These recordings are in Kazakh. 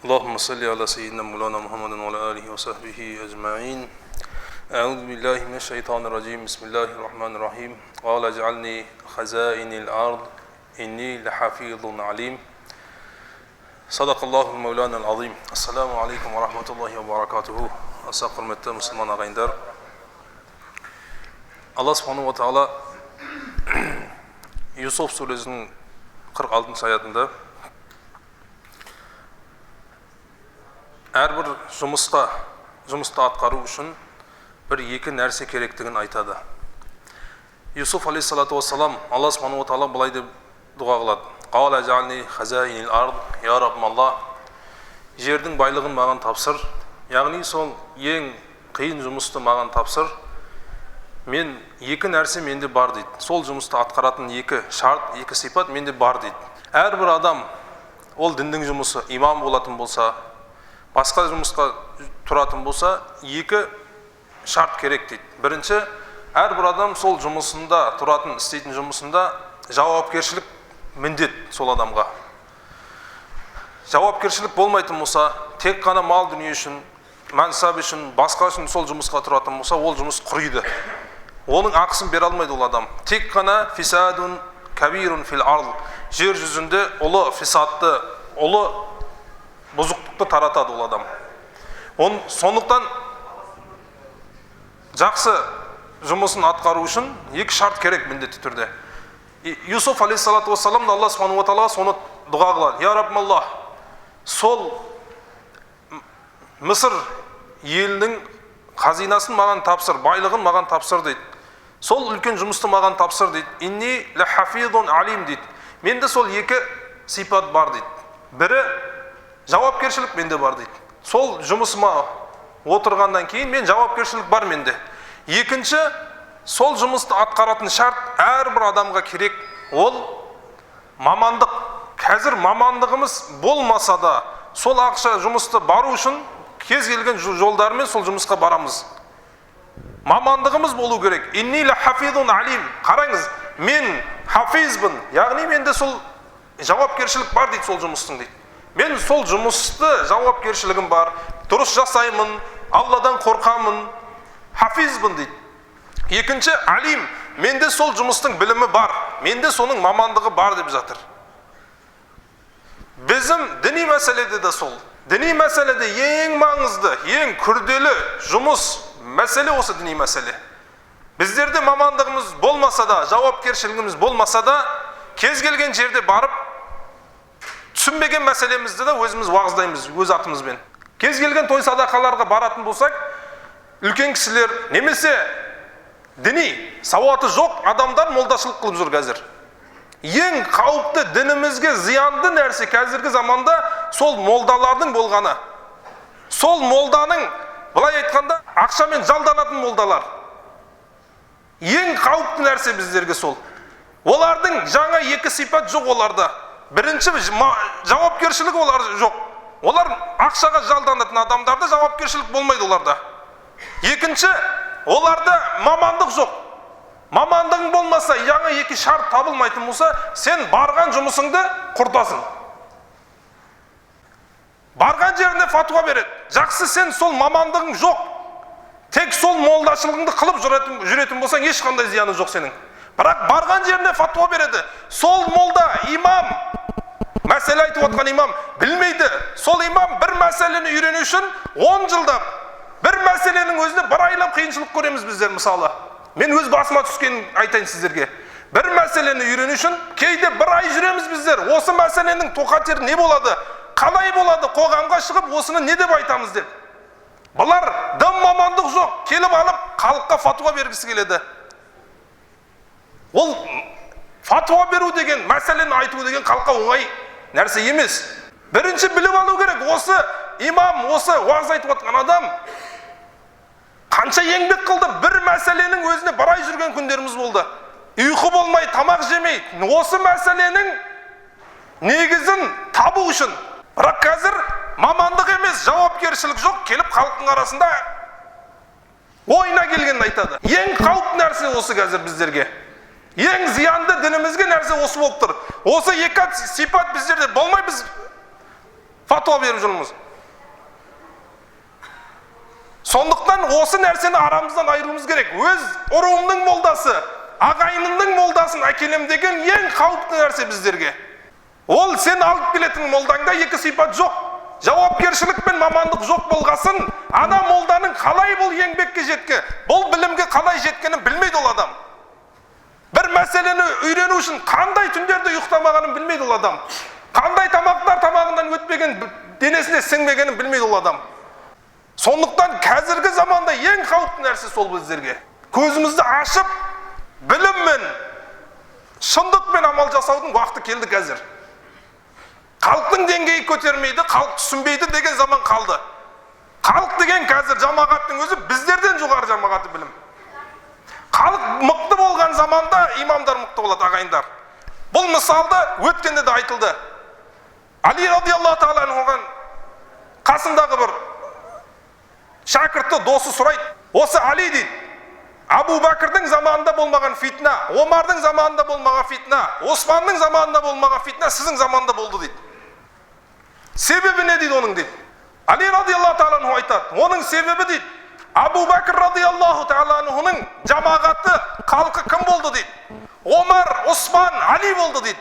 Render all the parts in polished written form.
اللهم صل على سيدنا مولانا محمد وعلى آله وصحبه أجمعين. أعوذ بالله من الشيطان الرجيم. بسم الله الرحمن الرحيم. قال اجعلني خزائن الأرض إني لحفيظ عليم. صدق الله المولانا العظيم. السلام عليكم ورحمة الله وبركاته. Аса құрметті мұсылман ағайындар. Алла Субхану ва Тағала Юсуф сүресінің 46 аятында әрбір жұмысты атқару үшін бір-екі нәрсе керектігін айтады. Юсуф алейхиссалату вассалам Алла Субхану ва Тағала былай деп дұға қылады. Қала жағални хазайинил ард, я Раббым Алла, жердің байлығын маған тапсыр. Яғни сол ең қиын жұмысты маған тапсыр. Мен екі нәрсе менде бар дейді. Сол жұмысты атқаратын екі шарт, екі сипат менде бар дейді. Әрбір адам ол діннің жұмысы имам болатын болса, басқа жұмысқа тұратын болса, екі шарт керек дейді. Бірінші, әрбір адам сол жұмысында тұратын, істейтін жұмысында жауапкершілік міндет сол адамға. Жауапкершілік болмайтын болса, тек қана мал дүние үшін, мәнсап үшін, басқа үшін сол жұмысқа тұратын болса, ол жұмыс құриды. Оның ақысын бере алмайды ол адам. Тек қана фисадун кабирун фил ард, жер жүзінде ұлы фисадты, ұлы бұзықтықты таратады ол адам. Сондықтан жақсы жұмысын атқару үшін екі шарт керек міндетті түрде. Юсуф алейхиссалату вассалам Алла Субхану ва Тағала соны дұға қылады. Я Раббым Алла, сол Мысыр елінің қазинасын маған тапсыр, байлығын маған тапсыр дейді. Сол үлкен жұмысты маған тапсыр дейді. Инни лахафизун алим дейді. Менде сол екі сипат бар дейді. Бірі жауапкершілік менде бар дейді. Сол жұмысыма отырғаннан кейін мен жауапкершілік бар менде. Екінші, сол жұмысты атқаратын шарт әрбір адамға керек. Ол мамандық. Қазір мамандығымыз болмаса да, сол ақша жұмысты бару үшін кез келген жолдармен сол жұмысқа барамыз. Мамандығымыз болу керек. Инни лахафизун алим. Қараңыз, мен хафизбін. Яғни менде сол жауапкершілік бар дейді сол жұмыстың дейді. Мен сол жұмысты жауапкершілігім бар. Дұрыс жасаймын, Алладан қорқамын. Хафизбін дейді. Екінші, алим. Менде сол жұмыстың білімі бар. Менде соның мамандығы бар деп жатыр. Bizim dini мәселеде де сол. Dini мәселеде ең маңызды, ең күрделі жұмыс мәселе осы dini мәселе. Біздерде мамандығымыз болмаса да, жауапкершілігіміз болмаса да, кез келген жерде барып, түсінбеген мәселемізді де өзіміз уағыздаймыз, өз атымызбен. Кез келген той садақаларға баратын болсақ, үлкен кісілер, немесе dini сауаты жоқ адамдар молдашылық қылып жүр қазір. Ең қауіпті дінімізге зиянды нәрсе қазіргі заманда сол молдалардың болғаны. Сол молданың, былай айтқанда, ақшамен жалданатын молдалар. Ең қауіпті нәрсе біздерге сол. Олардың жаңа екі сипат жоқ оларда. Бірінші, жауапкершілік олар жоқ. Олар ақшаға жалданатын адамдарда жауапкершілік болмайды оларда. Екінші, оларда мамандық жоқ. Мамандығың болмаса, яңа екі шарт табылмайтын болса, сен барған жұмысыңды құртасың. Барған жеріне фатуа береді. Жақсы, сен сол мамандығың жоқ. Тек сол молдашылығыңды қылып жүретін болсаң, ешқандай зияны жоқ сенің. Бірақ барған жеріне фатуа береді. Сол молда, имам, мәселе айтып отқан имам, білмейді. Сол имам бір мәселені үйрену үшін 10 жылдап, бір мәселенің өзіне бір айлап қиыншылық көреміз біздер мысалы. Мен өз басыма түскен айтайын сіздерге. Бір мәселені үйрену үшін кейде бір ай жүреміз біздер. Осы мәселенің тоқатері не болады? Қалай болады? Қоғамға шығып, осыны не деп айтамыз деп. Бұлар дым мамандық жоқ. Келіп алып, халыққа фатуа бергісі келеді. Ол фатуа беру деген, мәселені айту деген халыққа оңай нәрсе емес. Бірінші біліп алу керек. Осы имам, осы уағыз айтып отқан адам қанша еңбек қылды, бір мәселенің өзіне барай жүрген күндеріміз болды. Ұйқы болмай, тамақ жемей, осы мәселенің негізін табу үшін. Бірақ қазір мамандық емес, жауапкершілік жоқ, келіп халықтың арасында ойына келгенін айтады. Ең қауіпті нәрсе осы қазір біздерге. Ең зиянды дінімізге нәрсе осы болып тұр. Осы екі сипат біздерде болмай, біз Fatва беріп жүрміз. Сондықтан осы нәрсені арамыздан айыруымыз керек. Өз ұруымның молдасы, ағайыныңның молдасын әкелем деген ең қауіпті нәрсе біздерге. Ол сен алып келетін молдаңда екі сипат жоқ. Жауапкершілік пен мамандық жоқ болғасын, ана молданың қалай бұл еңбекке жетке, бұл білімге қалай жеткенін білмейді ол адам. Бір мәселені үйрену үшін қандай түндерде ұйықтамағанын білмейді ол адам. Қандай тамақтар тамағынан өтпеген, денесіне сіңмегенін білмейді ол адам. Сондықтан қазіргі заманда ең қауіпті нәрсе сол біздерге. Көзімізді ашып, біліммен, шындықпен амал жасаудың уақыты келді қазір. Халықтың деңгейі көтермейді, халық түсінбейді деген заман қалды. Халық деген қазір жамағаттың өзі біздерден жоғары жамағаты білім. Халық мықты болған заманда имамдар мықты болады, ағайындар. Бұл мысалды өткенде де айтылды. Али радиаллаху таала анхудан қасындағы бір шәкірті досы сұрайды. Осы Али дейді, Абу Бәкірдің заманында болмаған фитна, Омардың заманында болмаған фитна, Османның заманында болмаған фитна сіздің заманда болды дейді. Себебі не дейді оның дейді? Али радиаллаху таала анху айтады, оның себебі дейді, Абу Бәкір радиаллаху таала анхуның жамағаты, халқы кім болды дейді? Омар, Осман, Али болды дейді.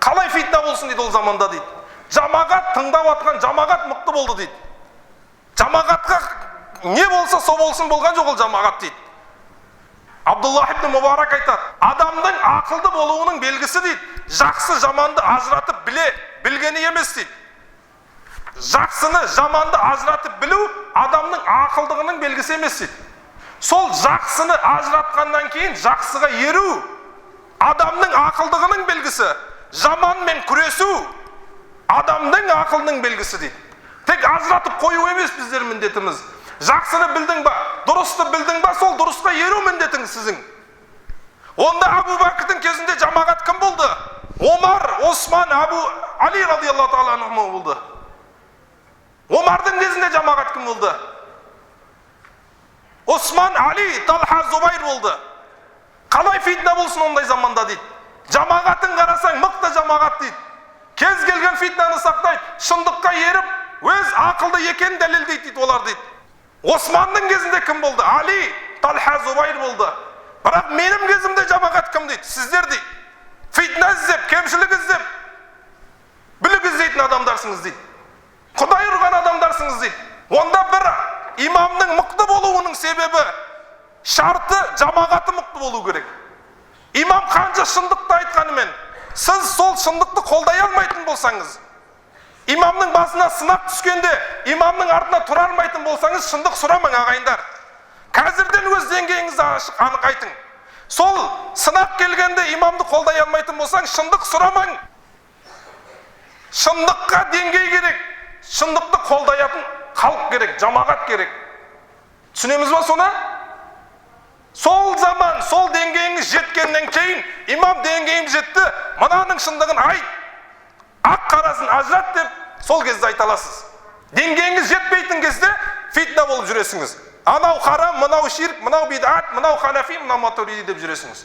Қалай фитна болсын дейді ол заманда дейді. Жамағат тыңдап атқан жамағат мықты болды дейді. Жамағатқа не болса со болсын болған жоқ ол жамағат дейді. Абдуллах ибн Мубарак айтады, адамның ақылды болуының белгісі дейді, жақсы жаманды ажыратып білгені емес дейді. Жақсыны жаманды ажыратып білу адамның ақылдығының белгісі емес дейді. Сол жақсыны ажыратқаннан кейін жақсыға еру адамның ақылдығының белгісі. Жаманмен күресу адамның ақылының белгісі дейді. Тек ажыратып қою емес біздер міндетіміз. Жақсыны білдің ба, дұрысты білдің ба, сол дұрысқа еру міндетіңіз сіздің. Онда Абу Бәкірдің кезінде жамағат кім болды? Омар, Осман, Али радиаллаху таала анху болды. Омардың кезінде жамағат кім болды? Осман, Али, Талха, Зубайр болды. Қалай фитна болсын ондай заманда дейді. Жамағатын қарасаң мықты жамағат дейді. Кез келген фитнаны сақтайды, шындыққа еріп, өз ақылды екенін дәлелдейді дейді олар дейді. Османның кезінде кім болды? Али, Талха, Зубайр болды. Бірақ менің кезімде жамағат кім дейді? Сіздер дейді. Фитна іздеп, кемшілік іздеп, бүлік іздейтін адамдарсыңыз дейді. Құдай ұрған адамдарсыңыз дейді. Онда бір имамның мықты болуының себебі, шарты жамағаты мықты болу керек. Имам қанша шындықты айтқанымен, сіз сол шындықты қолдай алмайтын болсаңыз, имамның басына сынақ түскенде, имамның артына тұра алмайтын болсаңыз, шындық сұрамаң ағайындар. Қазірден өз деңгейіңізді ашық анық айтың. Сол сынақ келгенде имамды қолдай алмайтын болсаң, шындық сұрамаң. Шындыққа деңгей керек, шындықты қолдайтын халық керек, жамағат керек. Түсінеміз ба соны? Сол заман, сол деңгейіңіз жеткеннен кейін, имам деңгейім жетті, мынаның шындығын айт, ақ қарасын ажырат деп, сол кезде айта аласыз. Деңгейіңіз жетпейтін кезде фитна болып жүресіңіз. Анау харам, мынау ширк, мынау бидат, мынау ханафи, мынау матуриди деп жүресіңіз.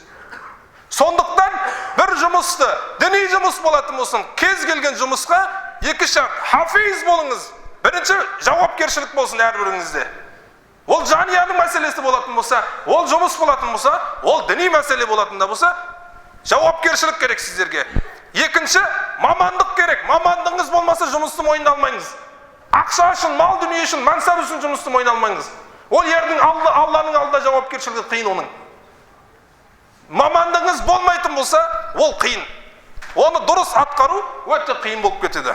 Сондықтан бір жұмысты, діни жұмыс болатын болсын, кез келген жұмысқа екі шарт, хафиз болыңыз. Бірінші, жауапкершілік болсын әрбіріңізде. Ол жанияның мәселесі болатын болса, ол жұмыс болатын болса, ол діни мәселе болатын да болса, жауапкершілік керек сіздерге. Екінші, мамандық керек. Мамандығыңыз болмаса жұмысты мойнына алмайсыз. Ақша үшін, мал дүние үшін, мансап үшін жұмысты мойнына алмайсыз. Ол ердің Алланың алдында жауапкершілігі қиын оның. Мамандығыңыз болмайтын болса, ол қиын. Оны дұрыс атқару өте қиын болып кетеді.